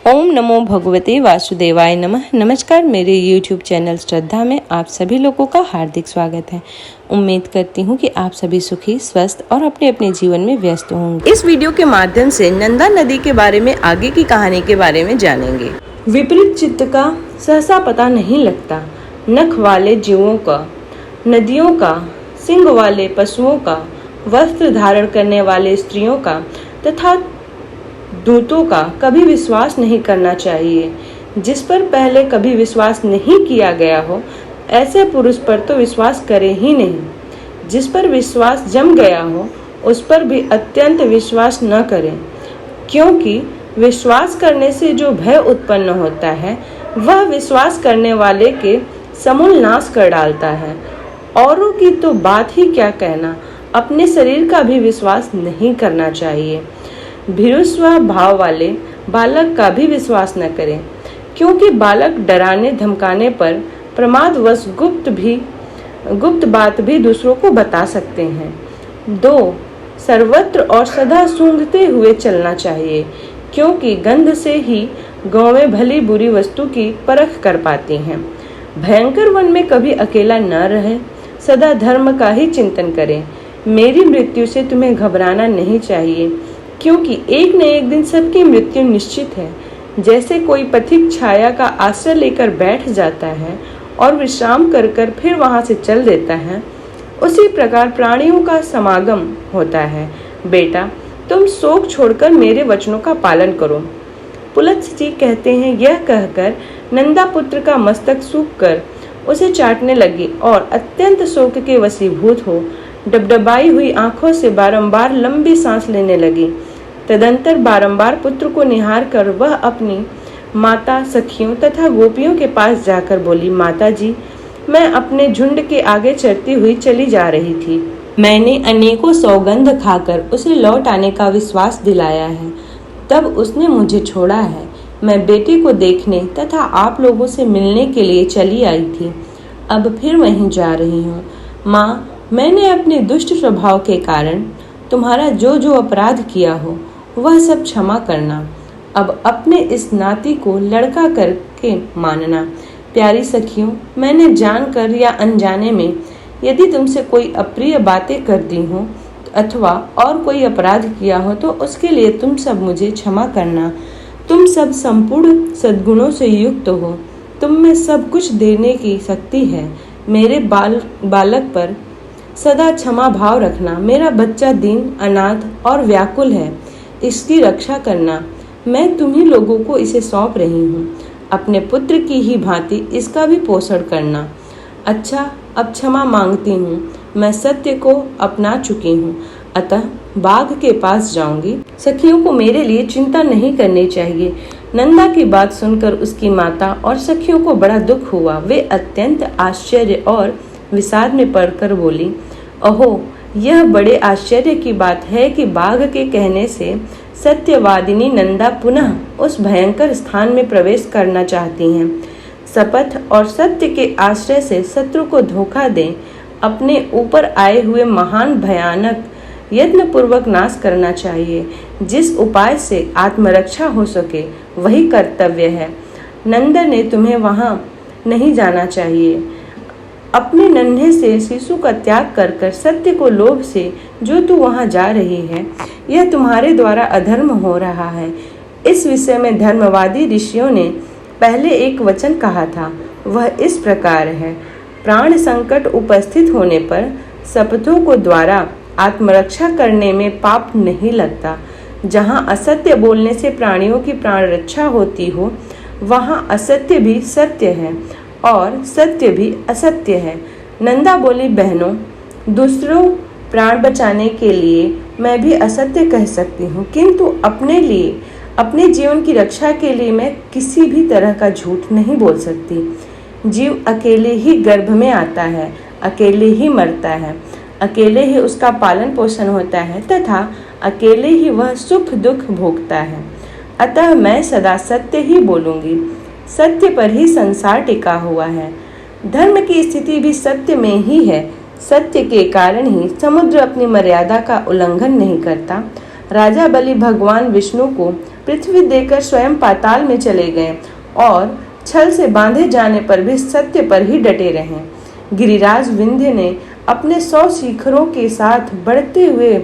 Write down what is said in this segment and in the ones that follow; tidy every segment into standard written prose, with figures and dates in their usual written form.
ओम नमो भगवते वासुदेवाय नमः। नमस्कार, मेरे YouTube चैनल श्रद्धा में आप सभी लोगों का हार्दिक स्वागत है। उम्मीद करती हूँ कि आप सभी सुखी, स्वस्थ और अपने अपने जीवन में व्यस्त होंगे। इस वीडियो के माध्यम से नंदा नदी के बारे में आगे की कहानी के बारे में जानेंगे। विपरीत चित्त का सहसा पता नहीं लगता। नख वाले जीवों का, नदियों का, सिंग वाले पशुओं का, वस्त्र धारण करने वाले स्त्रियों का तथा दूतों का कभी विश्वास नहीं करना चाहिए। जिस पर पहले कभी विश्वास नहीं किया गया हो, ऐसे पुरुष पर तो विश्वास करें ही नहीं। जिस पर विश्वास जम गया हो, उस पर भी अत्यंत विश्वास न करें, क्योंकि विश्वास करने से जो भय उत्पन्न होता है, वह विश्वास करने वाले के समूल नाश कर डालता है। औरों की तो बात ही क्या कहना, अपने शरीर का भी विश्वास नहीं करना चाहिए। भीरुस्व भाव वाले बालक का भी विश्वास न करें, क्योंकि बालक डराने धमकाने पर प्रमादवश गुप्त बात भी दूसरों को बता सकते हैं। 2. सर्वत्र और सदा सूंघते हुए चलना चाहिए, क्योंकि गंध से ही गौवें भली बुरी वस्तु की परख कर पाती हैं। भयंकर वन में कभी अकेला न रहे, सदा धर्म का ही चिंतन करें। मेरी मृत्यु से तुम्हें घबराना नहीं चाहिए, क्योंकि एक न एक दिन सबकी मृत्यु निश्चित है। जैसे कोई पथिक छाया का आश्रय लेकर बैठ जाता है और विश्राम कर कर फिर वहां से चल देता है, उसी प्रकार प्राणियों का समागम होता है। बेटा, तुम शोक छोड़कर मेरे वचनों का पालन करो। पुलत्स्य जी कहते हैं, यह कहकर नंदा पुत्र का मस्तक सूख कर उसे चाटने लगी और अत्यंत शोक के वशीभूत हो डबडबाई हुई आंखों से बारंबार लंबी सांस लेने लगी। तदंतर बारंबार पुत्र को निहार कर वह अपनी माता, सखियों तथा गोपियों के पास जाकर बोली, माता जी, मैं अपने झुंड के आगे चलती हुई चली जा रही थी। मैंने अनेकों सौगंध खाकर उसे लौट आने का विश्वास दिलाया है, तब उसने मुझे छोड़ा है। मैं बेटे को देखने तथा आप लोगों से मिलने के लिए चली आई थी, अब फिर वहीं जा रही हूँ। माँ, मैंने अपने दुष्ट स्वभाव के कारण तुम्हारा जो अपराध किया हो, वह सब क्षमा करना। अब अपने इस नाती को लड़का करके मानना। प्यारी सखियों, मैंने जानकर या अनजाने में यदि तुमसे कोई अप्रिय बातें कर दी हो अथवा और कोई अपराध किया हो, तो उसके लिए तुम सब मुझे क्षमा करना। तुम सब संपूर्ण सद्गुणों से युक्त हो, तुम में सब कुछ देने की शक्ति है। मेरे बालक पर सदा क्षमा भाव रखना। मेरा बच्चा दीन, अनाथ और व्याकुल है, इसकी रक्षा करना। मैं तुम्ही लोगों को इसे सौंप रही हूँ। अपने पुत्र की ही भांति इसका भी पोषण करना। अच्छा, अब क्षमा मांगती हूँ। मैं सत्य को अपना चुकी हूँ, अतः बाघ के पास जाऊंगी। सखियों को मेरे लिए चिंता नहीं करनी चाहिए। नंदा की बात सुनकर उसकी माता और सखियों को बड़ा दुख हुआ। वे अत्यंत आश्चर्य और विषाद में पड़कर बोली, अहो, यह बड़े आश्चर्य की बात है कि बाघ के कहने से सत्यवादिनी नंदा पुनः उस भयंकर स्थान में प्रवेश करना चाहती हैं। शपथ और सत्य के आश्रय से शत्रु को धोखा दें, अपने ऊपर आए हुए महान भयानक यत्न पूर्वक नाश करना चाहिए। जिस उपाय से आत्मरक्षा हो सके वही कर्तव्य है। नंदा ने तुम्हें वहां नहीं जाना चाहिए। अपने नन्हे से शिशु का त्याग कर कर सत्य को लोभ से जो तू वहां जा रही है, यह तुम्हारे द्वारा अधर्म हो रहा है। इस विषय में धर्मवादी ऋषियों ने पहले एक वचन कहा था, वह इस प्रकार है, प्राण संकट उपस्थित होने पर शपथों को द्वारा आत्मरक्षा करने में पाप नहीं लगता। जहाँ असत्य बोलने से प्राणियों की प्राण रक्षा होती हो, वहाँ असत्य भी सत्य है और सत्य भी असत्य है। नंदा बोली, बहनों, दूसरों प्राण बचाने के लिए मैं भी असत्य कह सकती हूँ, किंतु अपने लिए, अपने जीवन की रक्षा के लिए मैं किसी भी तरह का झूठ नहीं बोल सकती। जीव अकेले ही गर्भ में आता है, अकेले ही मरता है, अकेले ही उसका पालन पोषण होता है तथा अकेले ही वह सुख दुख भोगता है। अतः मैं सदा सत्य ही बोलूंगी। सत्य पर ही संसार टिका हुआ है। धर्म की स्थिति भी सत्य में ही है। सत्य के कारण ही समुद्र अपनी मर्यादा का उल्लंघन नहीं करता। राजा बलि भगवान विष्णु को पृथ्वी देकर स्वयं पाताल में चले गए और छल से बांधे जाने पर भी सत्य पर ही डटे रहे। गिरिराज विंध्य ने अपने 100 शिखरों के साथ बढ़ते हुए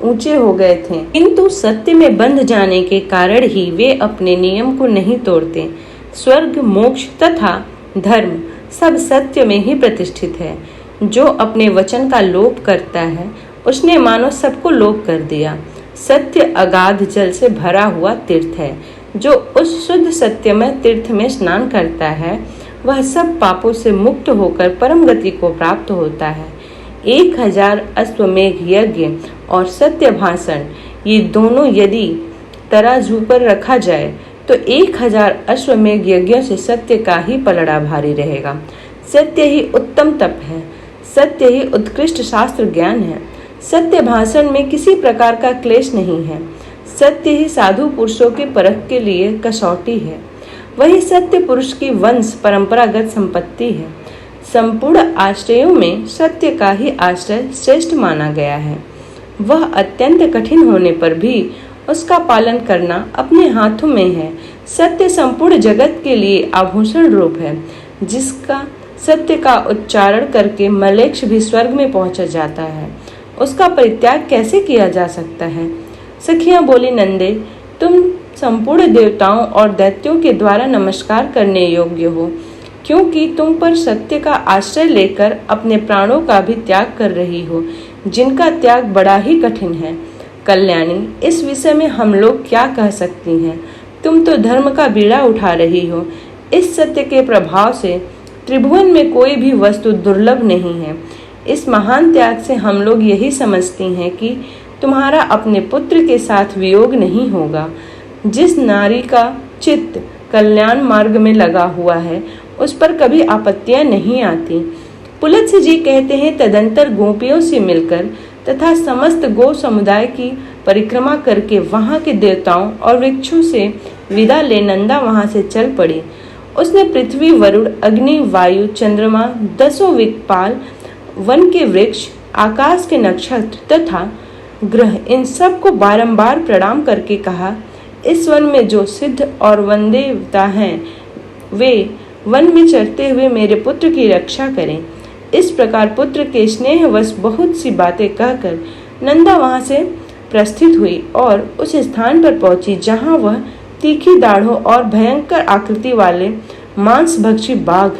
ऊंचे हो गए थे, किंतु सत्य में बंध जाने के कारण ही वे अपने नियम को नहीं तोड़ते। स्वर्ग, मोक्ष तथा धर्म सब सत्य में ही प्रतिष्ठित है। जो अपने वचन का लोप करता है उसने मानो सबको लोप कर दिया। सत्य अगाध जल से भरा हुआ तीर्थ है। जो उस शुद्ध सत्यमय तीर्थ में स्नान करता है वह सब पापों से मुक्त होकर परम गति को प्राप्त होता है। 1000 अश्वमेघ यज्ञ और सत्य भाषण, ये दोनों यदि तराजू पर रखा जाए तो 1000 अश्वमेघ यज्ञों से सत्य का ही पलड़ा भारी रहेगा। सत्य ही उत्तम तप है, सत्य ही उत्कृष्ट शास्त्र ज्ञान है। सत्य भाषण में किसी प्रकार का क्लेश नहीं है। सत्य ही साधु पुरुषों की परख के लिए कसौटी है। वही सत्य पुरुष की वंश परंपरागत संपत्ति है। संपूर्ण आश्रयों में सत्य का ही आश्रय श्रेष्ठ माना गया है। वह अत्यंत कठिन होने पर भी उसका पालन करना अपने हाथों में है। सत्य संपूर्ण जगत के लिए आभूषण रूप है, जिसका सत्य का उच्चारण करके मलेच्छ भी स्वर्ग में पहुंचा जाता है। उसका परित्याग कैसे किया जा सकता है? सखियां बोली, नंदे, तुम संपूर्ण देवताओं और दैत्यों के द्वारा नमस्कार करने योग्य हो, क्योंकि तुम पर सत्य का आश्रय लेकर अपने प्राणों का भी त्याग कर रही हो, जिनका त्याग बड़ा ही कठिन है। कल्याणी, इस विषय में हम लोग क्या कह सकती हैं? तुम तो धर्म का बीड़ा उठा रही हो। इस सत्य के प्रभाव से त्रिभुवन में कोई भी वस्तु दुर्लभ नहीं है। इस महान त्याग से हम लोग यही समझती हैं कि तुम्हारा अपने पुत्र के साथ वियोग नहीं होगा। जिस नारी का चित्त कल्याण मार्ग में लगा हुआ है उस पर कभी आपत्तियां नहीं आती। पुलत्स्य जी कहते हैं, तदंतर गोपियों से मिलकर तथा समस्त गो समुदाय की परिक्रमा करके वहां के देवताओं और वृक्षों से विदा ले नंदा वहां से चल पड़ी। उसने पृथ्वी, वरुण, अग्नि, वायु, चंद्रमा, 10 विकपाल, वन के वृक्ष, आकाश के नक्षत्र तथा ग्रह, इन सब को बारंबार प्रणाम करके कहा, इस वन में जो सिद्ध और वनदेवता हैं वे वन में चरते हुए मेरे पुत्र की रक्षा करें। इस प्रकार पुत्र के स्नेहवश बहुत सी बातें कहकर नंदा वहां से प्रस्थित हुई और उस स्थान पर पहुंची जहां वह तीखी दाढ़ों और भयंकर आकृति वाले मांसभक्षी बाघ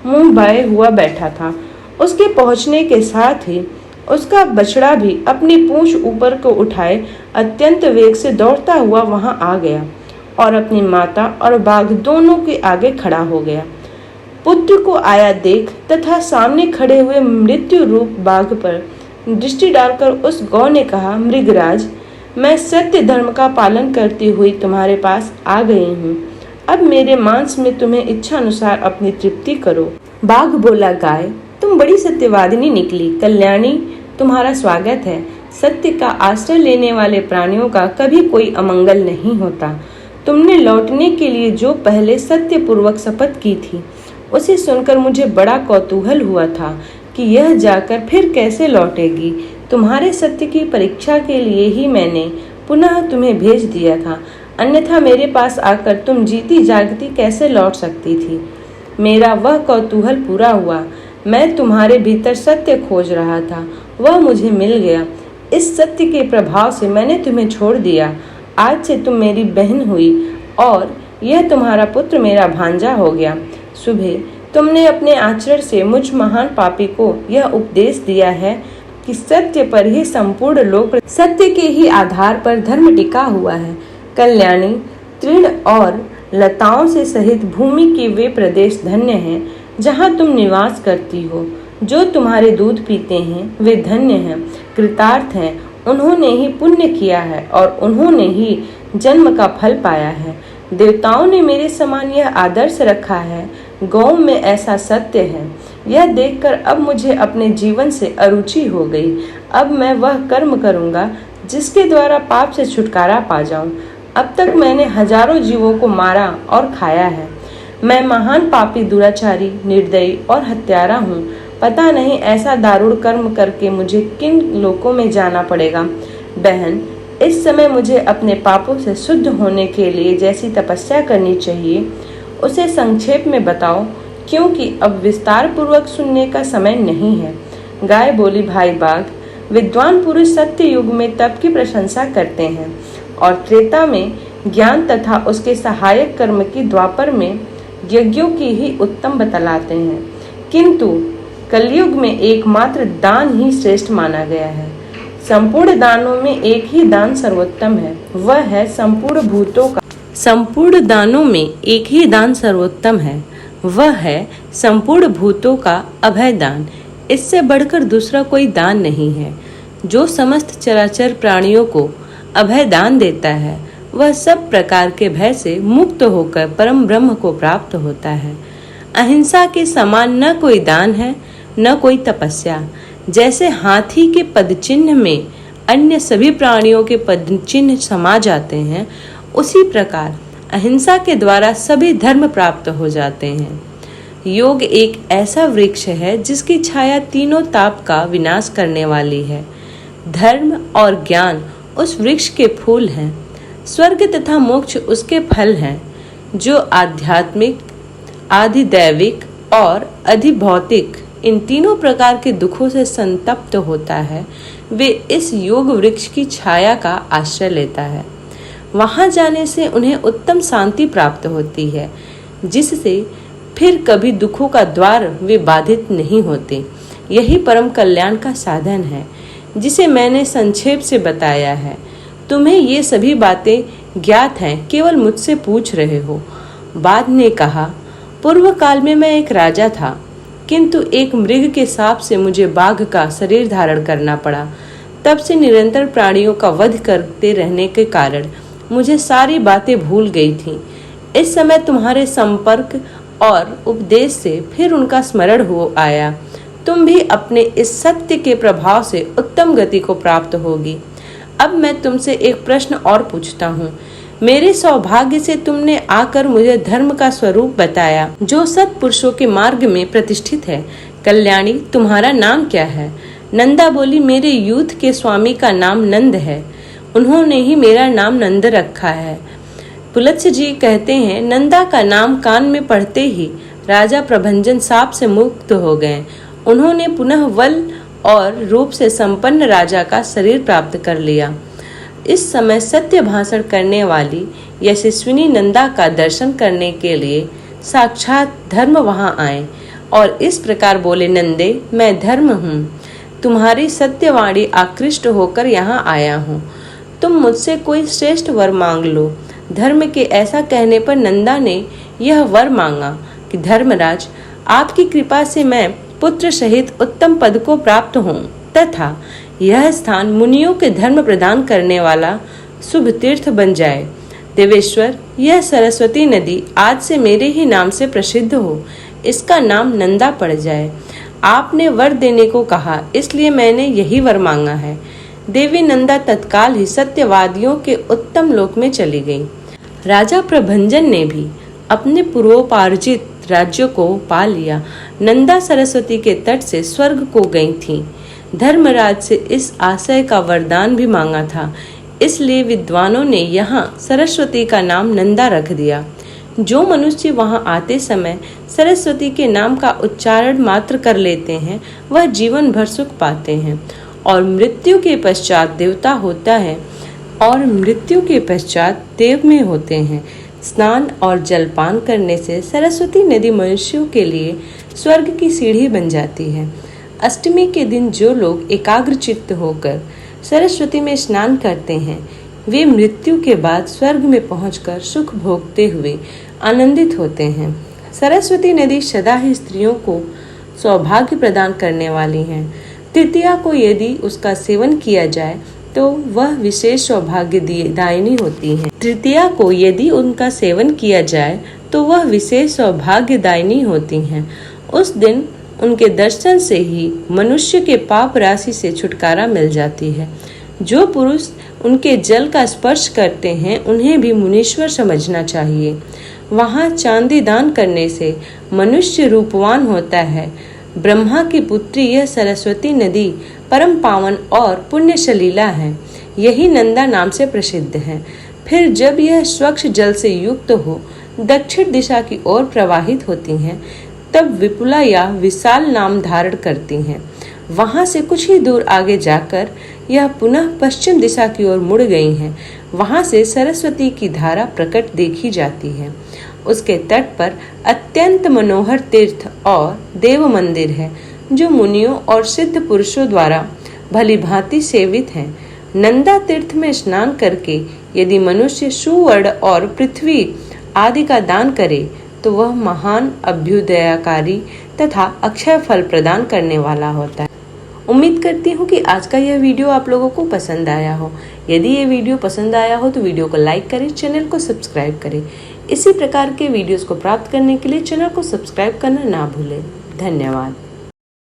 मुंह बाए हुआ बैठा था। उसके पहुंचने के साथ ही उसका बछड़ा भी अपनी पूंछ ऊपर को उठाए अत्यंत वेग से दौड़ता हुआ वहां आ गया और अपनी माता और बाघ दोनों के आगे खड़ा हो गया। पुत्र को आया देख तथा सामने खड़े हुए मृत्यु रूप बाघ पर दृष्टि डालकर उस गौ ने कहा, मृगराज, मैं सत्य धर्म का पालन करती हुई तुम्हारे पास आ गई हूँ। अब मेरे मांस में तुम्हें इच्छा अनुसार अपनी तृप्ति करो। बाघ बोला, गाय, तुम बड़ी सत्यवादिनी निकली। कल्याणी, तुम्हारा स्वागत है। सत्य का आश्रय लेने वाले प्राणियों का कभी कोई अमंगल नहीं होता। तुमने लौटने के लिए जो पहले सत्य पूर्वक शपथ की थी उसे सुनकर मुझे बड़ा कौतूहल हुआ था कि यह जाकर फिर कैसे लौटेगी। तुम्हारे सत्य की परीक्षा के लिए ही मैंने पुनः तुम्हें भेज दिया था, अन्यथा मेरे पास आकर तुम जीती जागती कैसे लौट सकती थी। मेरा वह कौतूहल पूरा हुआ। मैं तुम्हारे भीतर सत्य खोज रहा था, वह मुझे मिल गया। इस सत्य के प्रभाव से मैंने तुम्हें छोड़ दिया। आज से तुम मेरी बहन हुई और यह तुम्हारा पुत्र मेरा भांजा हो गया। सुबह तुमने अपने आचरण से मुझ महान पापी को यह उपदेश दिया है कि सत्य पर ही संपूर्ण लोक, सत्य के ही आधार पर धर्म टिका हुआ है। कल्याणी, तृण और लताओं से सहित भूमि के वे प्रदेश धन्य हैं जहाँ तुम निवास करती हो। जो तुम्हारे दूध पीते हैं वे धन्य हैं, कृतार्थ हैं। उन्होंने ही पुण्य किया है और उन्होंने ही जन्म का फल पाया है। देवताओं ने मेरे समान यह आदर्श रखा है। गौ में ऐसा सत्य है। यह देखकर अब मुझे अपने जीवन से अरुचि हो गई। अब मैं वह कर्म करूंगा जिसके द्वारा पाप से छुटकारा पा जाऊं। अब तक मैंने हजारों जीवों को मारा और खाया है। मैं महान पापी, दुराचारी, निर्दयी और हत्यारा हूँ। पता नहीं ऐसा दारुण कर्म करके मुझे किन लोकों में जाना पड़ेगा। बहन, इस समय मुझे अपने पापों से शुद्ध होने के लिए जैसी तपस्या करनी चाहिए उसे संक्षेप में बताओ, क्योंकि अब विस्तार पूर्वक सुनने का समय नहीं है। गाय बोली, भाई बाघ, विद्वान पुरुष सत्य युग में तप की प्रशंसा करते हैं और त्रेता में ज्ञान तथा उसके सहायक कर्म की, द्वापर में यज्ञों की ही उत्तम बतलाते हैं, किंतु कलयुग में एकमात्र दान ही श्रेष्ठ माना गया है। संपूर्ण दानों में एक ही दान सर्वोत्तम है, वह है संपूर्ण भूतों का संपूर्ण दानों में एक ही दान सर्वोत्तम है, वह है संपूर्ण भूतों का अभय दान। इससे बढ़कर दूसरा कोई दान नहीं है। जो समस्त चराचर प्राणियों को अभय दान देता है वह सब प्रकार के भय से मुक्त होकर परम ब्रह्म को प्राप्त होता है। अहिंसा के समान न कोई दान है न कोई तपस्या। जैसे हाथी के पदचिन्ह में अन्य सभी प्राणियों के पदचिन्ह समा जाते हैं, उसी प्रकार अहिंसा के द्वारा सभी धर्म प्राप्त हो जाते हैं। योग एक ऐसा वृक्ष है जिसकी छाया तीनों ताप का विनाश करने वाली है। धर्म और ज्ञान उस वृक्ष के फूल हैं, स्वर्ग तथा मोक्ष उसके फल हैं। जो आध्यात्मिक, आधिदैविक और अधिभौतिक इन तीनों प्रकार के दुखों से संतप्त होता है, वे इस योग वृक्ष की छाया का आश्रय लेता है। वहां जाने से उन्हें उत्तम शांति प्राप्त होती है, जिससे फिर कभी दुखों का द्वार वे बाधित नहीं होते। यही परम कल्याण का साधन है, जिसे मैंने संक्षेप से बताया है। तुम्हें ये सभी बातें ज्ञात हैं, केवल मुझसे पूछ रहे हो। बाघ ने कहा, पूर्व काल में मैं एक राजा था, किंतु एक मृग के शाप से मुझे बाघ का शरीर धारण करना पड़ा। तब से निरंतर प्राणियों का वध करते रहने के कारण मुझे सारी बातें भूल गई थीं। इस समय तुम्हारे संपर्क और उपदेश से फिर उनका स्मरण हो आया। तुम भी अपने इस सत्य के प्रभाव से उत्तम गति को प्राप्त होगी। अब मैं तुमसे एक प्रश्न और पूछता हूँ। मेरे सौभाग्य से तुमने आकर मुझे धर्म का स्वरूप बताया, जो सत्पुरुषों के मार्ग में प्रतिष्ठित है। कल्याणी, तुम्हारा नाम क्या है? नंदा बोली, मेरे यूथ के स्वामी का नाम नंद है, उन्होंने ही मेरा नाम नंद रखा है। पुलत्स्य जी कहते हैं, नंदा का नाम कान में पढ़ते ही राजा प्रभंजन साप से मुक्त हो गए। उन्होंने पुनः बल और रूप से संपन्न राजा का शरीर प्राप्त कर लिया। इस समय सत्य भाषण करने वाली यशस्विनी नंदा का दर्शन करने के लिए साक्षात धर्म वहां आए और इस प्रकार बोले, नंदे, मैं धर्म हूँ, तुम्हारी सत्यवाणी आकृष्ट होकर यहाँ आया हूँ। तुम मुझसे कोई श्रेष्ठ वर मांग लो। धर्म के ऐसा कहने पर नंदा ने यह वर मांगा कि धर्मराज, आपकी कृपा से मैं पुत्र सहित उत्तम पद को प्राप्त हूँ तथा यह स्थान मुनियों के धर्म प्रदान करने वाला शुभ तीर्थ बन जाए। देवेश्वर, यह सरस्वती नदी आज से मेरे ही नाम से प्रसिद्ध हो, इसका नाम नंदा पड़ जाए। आपने वर देने को कहा, इसलिए मैंने यही वर मांगा है। देवी नंदा तत्काल ही सत्यवादियों के उत्तम लोक में चली गई। राजा प्रभंजन ने भी अपने पूर्वोपार्जित राज्यों को पा लिया। नंदा सरस्वती के तट से स्वर्ग को गई थी। धर्मराज से इस आशय का वरदान भी मांगा था, इसलिए विद्वानों ने यहाँ सरस्वती का नाम नंदा रख दिया। जो मनुष्य वहां आते समय सरस्वती के नाम का उच्चारण मात्र कर लेते हैं, वह जीवन भर सुख पाते हैं और मृत्यु के पश्चात देवता होता है और मृत्यु के पश्चात देव में होते हैं। स्नान और जलपान करने से सरस्वती नदी मनुष्यों के लिए स्वर्ग की सीढ़ी बन जाती है। अष्टमी के दिन जो लोग एकाग्र चित्त होकर सरस्वती में स्नान करते हैं, वे मृत्यु के बाद स्वर्ग में पहुंचकर सुख भोगते हुए आनंदित होते हैं। सरस्वती नदी सदा ही स्त्रियों को सौभाग्य प्रदान करने वाली है। तृतीया को यदि उसका सेवन किया जाए तो वह विशेष सौभाग्य दायिनी होती है। तृतीया को यदि उनका सेवन किया जाए तो वह विशेष सौभाग्यदायिनी होती हैं। उस दिन उनके दर्शन से ही मनुष्य के पाप राशि से छुटकारा मिल जाती है। जो पुरुष उनके जल का स्पर्श करते हैं, उन्हें भी मुनीश्वर समझना चाहिए। वहाँ चांदी दान करने से मनुष्य रूपवान होता है। ब्रह्मा की पुत्री यह सरस्वती नदी परम पावन और पुण्य सलीला है। यही नंदा नाम से प्रसिद्ध है। फिर जब यह स्वच्छ जल से युक्त हो दक्षिण दिशा की ओर प्रवाहित होती हैं, तब विपुला या विशाल नाम धारण करती हैं। वहां से कुछ ही दूर आगे जाकर यह पुनः पश्चिम दिशा की ओर मुड़ गई हैं। वहां से सरस्वती की धारा प्रकट देखी जाती है। उसके तट पर अत्यंत मनोहर तीर्थ और देव मंदिर है, जो मुनियों और सिद्ध पुरुषों द्वारा भली भांति सेवित हैं। नंदा तीर्थ में स्नान करके यदि मनुष्य सुवर्ण और पृथ्वी आदि का दान करे तो वह महान अभ्युदयकारी तथा अक्षय फल प्रदान करने वाला होता है। उम्मीद करती हूँ कि आज का यह वीडियो आप लोगों को पसंद आया हो। यदि ये वीडियो पसंद आया हो तो वीडियो को लाइक करें, चैनल को सब्सक्राइब करें। इसी प्रकार के वीडियोस को प्राप्त करने के लिए चैनल को सब्सक्राइब करना ना भूलें। धन्यवाद।